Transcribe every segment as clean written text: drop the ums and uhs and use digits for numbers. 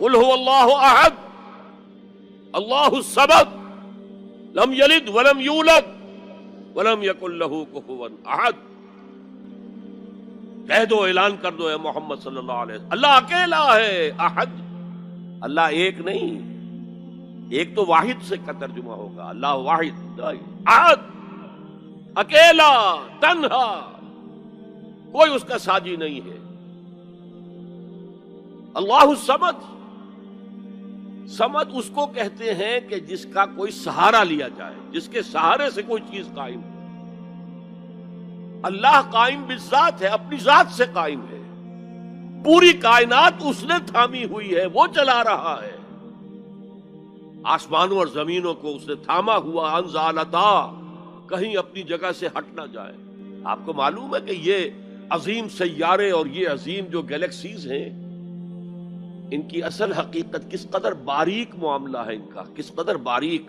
قل هو اللہ احد اللہ الصمد لم یلد ولم یولد ولم یکن لہ کفوا احد. کہہ دو، اعلان کر دو اے محمد صلی اللہ علیہ وسلم، اللہ اکیلا ہے. احد، اللہ ایک نہیں، ایک تو واحد سے کا ترجمہ ہوگا، اللہ واحد. احد، اکیلا، تنہا، کوئی اس کا ساجی نہیں ہے. اللہ الصمد، صمد اس کو کہتے ہیں کہ جس کا کوئی سہارا لیا جائے، جس کے سہارے سے کوئی چیز قائم ہو. اللہ قائم بالذات ہے، اپنی ذات سے قائم ہے. پوری کائنات اس نے تھامی ہوئی ہے، وہ چلا رہا ہے. آسمانوں اور زمینوں کو اس نے تھاما ہوا، انزالتا، کہیں اپنی جگہ سے ہٹ نہ جائے. آپ کو معلوم ہے کہ یہ عظیم سیارے اور یہ عظیم جو گیلیکسیز ہیں، ان کی اصل حقیقت کس قدر باریک معاملہ ہے، ان کا کس قدر باریک.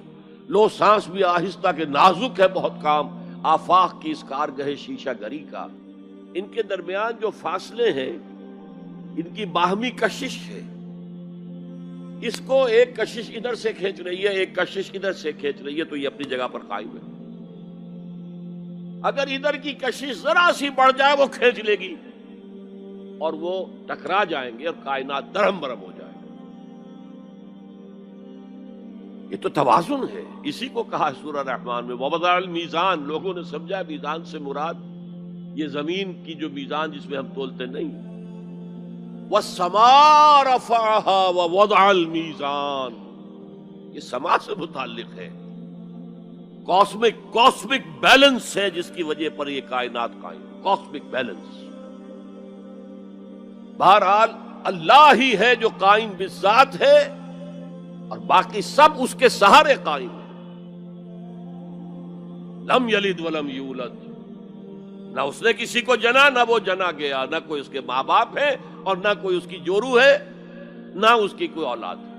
لو سانس بھی آہستہ کہ نازک ہے بہت کام، آفاق کی اس کارگہ شیشہ گری کا. ان کے درمیان جو فاصلے ہیں، ان کی باہمی کشش ہے. اس کو ایک کشش ادھر سے کھینچ رہی ہے، ایک کشش ادھر سے کھینچ رہی ہے، تو یہ اپنی جگہ پر قائم ہے. اگر ادھر کی کشش ذرا سی بڑھ جائے وہ کھینچ لے گی اور وہ ٹکرا جائیں گے اور کائنات درہم برہم ہو جائے. یہ تو توازن ہے. اسی کو کہا سورہ رحمان میں وَوَضَعَ الْمِيزَانَ. لوگوں نے سمجھا میزان سے مراد یہ زمین کی جو میزان جس میں ہم تولتے نہیں. وَالسَّمَاءَ رَفَعَهَا وَوَضَعَ الْمِيزَانَ، یہ سما سے متعلق ہے. کاسمک بیلنس ہے جس کی وجہ پر یہ کائنات قائم. Cosmic balance. بہرحال اللہ ہی ہے جو قائم بالذات ہے اور باقی سب اس کے سہارے قائم ہیں. لم یلد ولم یولد، نہ اس نے کسی کو جنا، نہ وہ جنا گیا، نہ کوئی اس کے ماں باپ ہے اور نہ کوئی اس کی جورو ہے، نہ اس کی کوئی اولاد ہے.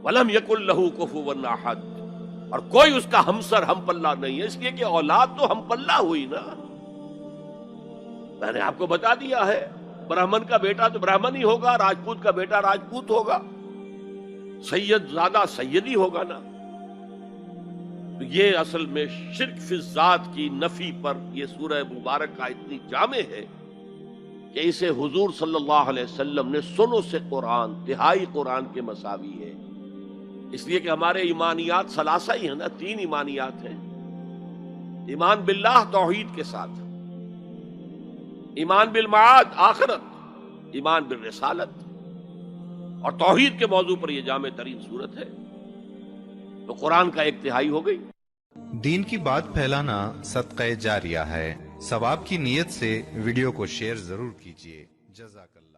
ولم یکن لہ کفوا احد، اور کوئی اس کا ہمسر ہم پلہ نہیں ہے. اس لیے کہ اولاد تو ہم پلہ ہوئی نا. میں نے آپ کو بتا دیا ہے، برہمن کا بیٹا تو برہمن ہی ہوگا، راجپوت کا بیٹا راجپوت ہوگا، سید زادہ سید ہی ہوگا نا. تو یہ اصل میں شرک فی الذات کی نفی پر یہ سورہ مبارکہ اتنی جامع ہے کہ اسے حضور صلی اللہ علیہ وسلم نے سنو سے قرآن، تہائی قرآن کے مساوی ہے. اس لیے کہ ہمارے ایمانیات ثلاثہ ہی ہیں نا، 3 ایمانیات ہیں. ایمان باللہ توحید کے ساتھ، ایمان بالمعاد آخرت، ایمان بالرسالت، اور توحید کے موضوع پر یہ جامع ترین صورت ہے. تو قرآن کا 1/3 ہو گئی. دین کی بات پھیلانا صدقہ جاریہ ہے. ثواب کی نیت سے ویڈیو کو شیئر ضرور کیجیے. جزاک اللہ.